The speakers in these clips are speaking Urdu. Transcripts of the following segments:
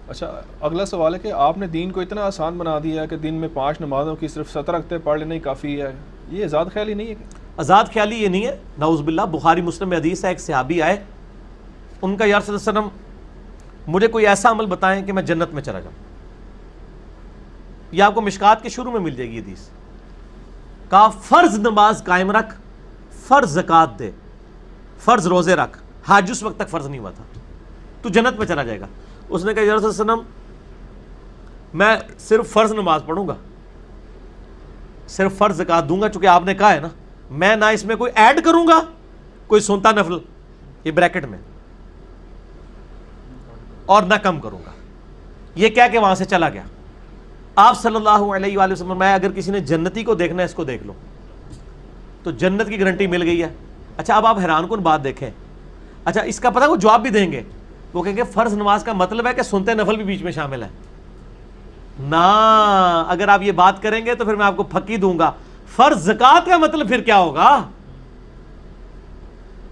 اچھا اگلا سوال ہے کہ آپ نے دین کو اتنا آسان بنا دیا ہے کہ دن میں 5 نمازوں کی صرف 17 رکعتیں پڑھ لینا ہی کافی ہے، یہ آزاد خیالی نہیں ہے؟ آزاد خیالی یہ نہیں ہے، نعوذ باللہ۔ بخاری مسلم میں حدیث ہے، ایک صحابی آئے، ان کا یا رسول اللہ صلی اللہ علیہ وسلم مجھے کوئی ایسا عمل بتائیں کہ میں جنت میں چلا جاؤں۔ یہ آپ کو مشکات کے شروع میں مل جائے گی حدیث۔ کہا فرض نماز قائم رکھ، فرض زکوٰۃ دے، فرض روزے رکھ، حج اس وقت تک فرض نہیں ہوا تھا، تو جنت میں چلا جائے گا۔ اس نے کہا یا رسول اللہ صلی اللہ علیہ وسلم میں صرف فرض نماز پڑھوں گا، صرف فرض زکوٰۃ دوں گا، چونکہ آپ نے کہا ہے نا، میں نہ اس میں کوئی ایڈ کروں گا کوئی سنتا نفل، یہ بریکٹ میں، اور نہ کم کروں گا۔ یہ کہہ کے وہاں سے چلا گیا۔ آپ صلی اللہ علیہ وآلہ وسلم میں اگر کسی نے جنتی کو دیکھنا ہے اس کو دیکھ لو، تو جنت کی گارنٹی مل گئی ہے۔ اچھا اب آپ حیران کن بات دیکھیں، اچھا اس کا پتہ وہ جواب بھی دیں گے، وہ کہیں گے فرض نماز کا مطلب ہے کہ سنتے نفل بھی بیچ میں شامل ہے نا۔ اگر آپ یہ بات کریں گے تو پھر میں آپ کو پھکی دوں گا۔ فرض زکوٰۃ کا مطلب پھر کیا ہوگا؟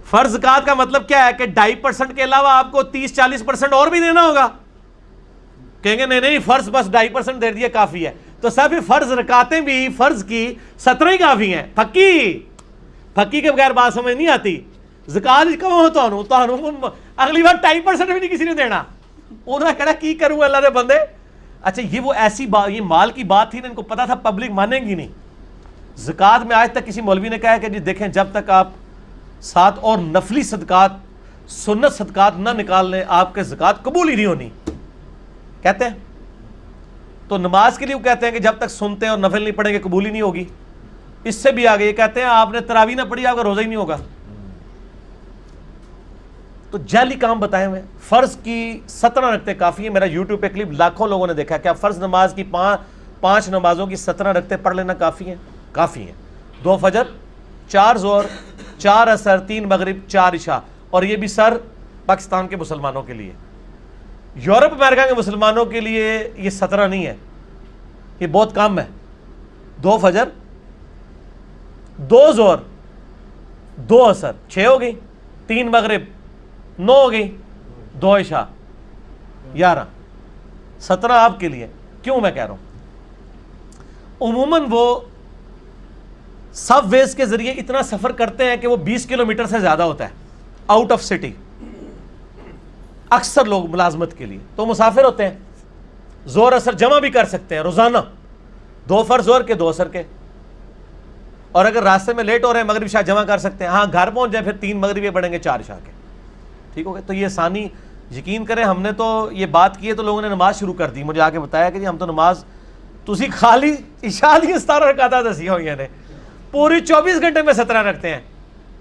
فرض زکوٰۃ کا مطلب کیا ہے کہ 2.5% کے علاوہ آپ کو 30-40% اور بھی دینا ہوگا۔ کہیں گے نہیں فرض بس 2.5% دے دیا کافی ہے، تو صاحب فرض رکعتیں بھی فرض کی 17 ہی کافی ہیں۔ پھکی کے بغیر بات سمجھ نہیں آتی۔ زکات اگلی بار 2.5% بھی نہیں کسی نے دینا۔ انہوں نے کہا کی کروں اللہ نے بندے۔ اچھا یہ وہ ایسی بات، یہ مال کی بات تھی نا، ان کو پتا تھا پبلک مانے گی نہیں۔ زکات میں آج تک کسی مولوی نے کہا ہے کہ جی دیکھیں جب تک آپ ساتھ اور نفلی صدقات سنت صدقات نہ نکال لیں آپ کے زکات قبول ہی نہیں ہونی، کہتے ہیں۔ تو نماز کے لیے وہ کہتے ہیں کہ جب تک سنتے اور نفل نہیں پڑھیں گے قبول ہی نہیں ہوگی۔ اس سے بھی آگے یہ کہتے ہیں آپ نے تراویح نہ پڑھی آپ کا روزہ ہی نہیں ہوگا۔ تو جعلی کام بتائے ہوئے۔ فرض کی 17 رکعتیں کافی ہیں۔ میرا یوٹیوب پہ کلپ لاکھوں لوگوں نے دیکھا۔ کیا فرض نماز کی 5 نمازوں کی 17 رکعتیں پڑھ لینا کافی ہیں؟ کافی ہیں۔ 2 فجر، 4 ظہر، 4 عصر، 3 مغرب، 4 عشاء، اور یہ بھی سر پاکستان کے مسلمانوں کے لیے۔ یورپ امریکہ کے مسلمانوں کے لیے یہ 17 نہیں ہے، یہ بہت کم ہے۔ 2 فجر، 2 ظہر، 2 عصر، 6 ہو گئی، 3 مغرب 9 ہو گئی، 2 عشاء 11، 17 آپ کے لیے۔ کیوں میں کہہ رہا ہوں؟ عموماً وہ سب ویز کے ذریعے اتنا سفر کرتے ہیں کہ وہ 20 کلومیٹر سے زیادہ ہوتا ہے آؤٹ آف سٹی، اکثر لوگ ملازمت کے لیے، تو مسافر ہوتے ہیں۔ زور اثر جمع بھی کر سکتے ہیں روزانہ، 2 فرض زور کے 2 اثر کے، اور اگر راستے میں لیٹ ہو رہے ہیں مغرب عشاء جمع کر سکتے ہیں۔ ہاں گھر پہنچ جائیں پھر 3 مغربی پڑھیں گے 4 عشاء کے، ٹھیک ہو گیا۔ تو یہ آسانی یقین کریں، ہم نے تو یہ بات کی ہے تو لوگوں نے نماز شروع کر دی، مجھے آ کے بتایا کہ جی ہم تو نماز تسی خالی عشاء دی 17 رکعتاں دسی ہوئی ہیں نے، پوری 24 گھنٹے میں 17 رکھتے ہیں،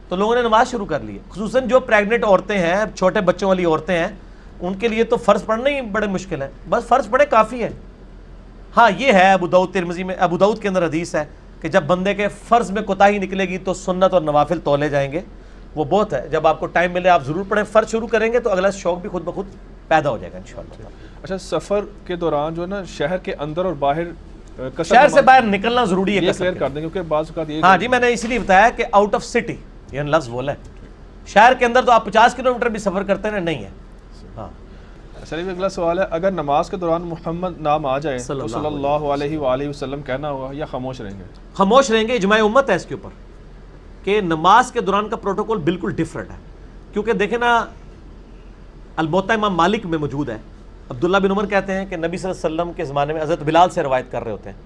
تو لوگوں نے نماز شروع کر لی ہے۔ خصوصاً جو پریگننٹ عورتیں ہیں، چھوٹے بچوں والی عورتیں ہیں، ان کے لیے تو فرض پڑھنا ہی بڑے مشکل ہے، بس فرض پڑھے کافی ہے۔ ہاں یہ ہے ابو داؤد ترمذی میں، ابو داؤد کے اندر حدیث ہے کہ جب بندے کے فرض میں کوتاہی نکلے گی تو سنت اور نوافل تولے جائیں گے، وہ بہت ہے۔ جب آپ کو ٹائم ملے آپ ضرور پڑھیں، فرض شروع کریں گے تو اگلا شوق بھی خود بخود پیدا ہو جائے گا انشاءاللہ۔ اچھا سفر کے دوران جو ہے نا شہر کے اندر اور باہر شہر سے باہر نکلنا ضروری ہے، یہ کلیئر کر دیں کیونکہ بعض اوقات یہ ہاں جی میں نے اس لیے بتایا کہ آؤٹ آف سٹی یہ لفظ بولا ہے، شہر کے اندر تو آپ 50 کلومیٹر بھی سفر کرتے ہیں نہیں ہے۔ ہاں چلیے اگلا سوال ہے، اگر نماز کے دوران محمد نام آ جائے تو صلی اللہ علیہ وآلہ وسلم کہنا ہوگا یا خاموش رہیں گے؟ خاموش رہیں گے، اجماع امت ہے اس کے اوپر کہ نماز کے دوران کا پروٹوکول بالکل ڈیفرنٹ ہے۔ کیونکہ دیکھیں نا الموطا امام مالک میں موجود ہے، عبداللہ بن عمر کہتے ہیں کہ نبی صلی اللہ علیہ وسلم کے زمانے میں حضرت بلال سے روایت کر رہے ہوتے ہیں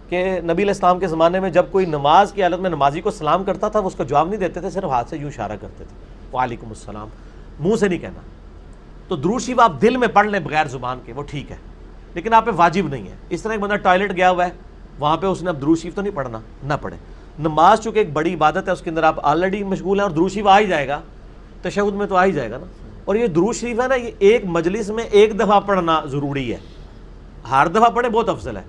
کہ نبی علیہ السلام کے زمانے میں جب کوئی نماز کی حالت میں نمازی کو سلام کرتا تھا وہ اس کو جواب نہیں دیتے تھے، صرف ہاتھ سے یوں اشارہ کرتے تھے، وعلیکم السلام، منہ سے نہیں کہنا۔ تو درود شریف آپ دل میں پڑھ لیں بغیر زبان کے وہ ٹھیک ہے، لیکن آپ پہ واجب نہیں ہے۔ اس طرح ایک بندہ ٹوائلٹ گیا ہوا ہے، وہاں پہ اس نے اب درود شریف تو نہیں پڑھنا، نہ پڑھے۔ نماز چونکہ ایک بڑی عبادت ہے، اس کے اندر آپ آلریڈی مشغول ہیں اور درود شریف آ ہی جائے گا، تشہد میں تو آ ہی جائے گا نا۔ اور یہ درود شریف ہے نا، یہ ایک مجلس میں ایک دفعہ پڑھنا ضروری ہے، ہر دفعہ پڑھے بہت افضل ہے۔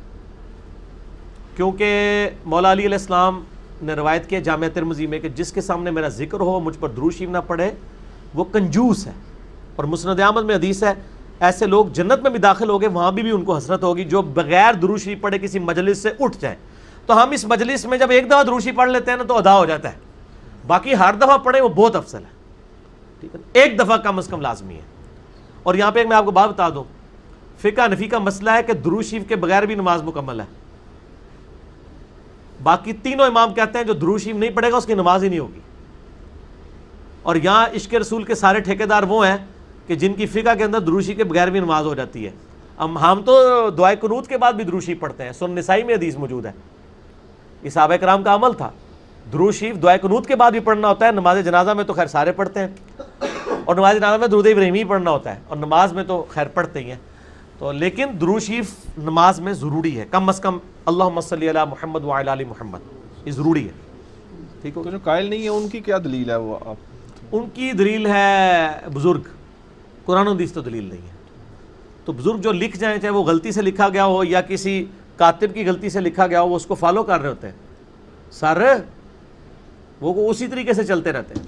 کیونکہ مولا علی علیہ السلام نے روایت کی جامعہ ترمذی میں کہ جس کے سامنے میرا ذکر ہو مجھ پر درود شریف نہ پڑھے وہ کنجوس ہے۔ اور مسند احمد میں حدیث ہے ایسے لوگ جنت میں بھی داخل ہوگے، وہاں بھی ان کو حسرت ہوگی جو بغیر درود شریف پڑھے کسی مجلس سے اٹھ جائیں۔ تو ہم اس مجلس میں جب ایک دفعہ درود شریف پڑھ لیتے ہیں نا تو ادا ہو جاتا ہے، باقی ہر دفعہ پڑھیں وہ بہت افضل ہے، ٹھیک ہے، ایک دفعہ کم از کم لازمی ہے۔ اور یہاں پہ ایک میں آپ کو بات بتا دوں، فقہ حنفی کا مسئلہ ہے کہ درود شریف کے بغیر بھی نماز مکمل ہے. باقی تینوں امام کہتے ہیں جو درود شریف نہیں پڑھے گا اس کی نماز ہی نہیں ہوگی. اور یہاں عشق رسول کے سارے ٹھیکیدار وہ ہیں کہ جن کی فقہ کے اندر درود شریف کے بغیر بھی نماز ہو جاتی ہے. ہم تو دعائے قنوت کے بعد بھی درود شریف پڑھتے ہیں, سنن نسائی میں حدیث موجود ہے. یہ صحابہ کرام کا عمل تھا. درود شریف دعائے قنوت کے بعد بھی پڑھنا ہوتا ہے. نماز جنازہ میں تو خیر سارے پڑھتے ہیں, اور نماز جنازہ میں درود ابراہیمی پڑھنا ہوتا ہے, اور نماز میں تو خیر پڑھتے ہی ہیں. تو لیکن درود شریف نماز میں ضروری ہے, کم از کم اللہم صلی علی محمد وعلی آل محمد, یہ ضروری ہے. ٹھیک ہو. تو جو قائل نہیں ہے ان کی کیا دلیل ہے؟ وہ آپ ان کی دلیل ہے بزرگ, قرآن و حدیث تو دلیل نہیں ہے. تو بزرگ جو لکھ جائیں, چاہے وہ غلطی سے لکھا گیا ہو یا کسی کاتب کی غلطی سے لکھا گیا ہو, وہ اس کو فالو کر رہے ہوتے ہیں سر, وہ اسی طریقے سے چلتے رہتے ہیں.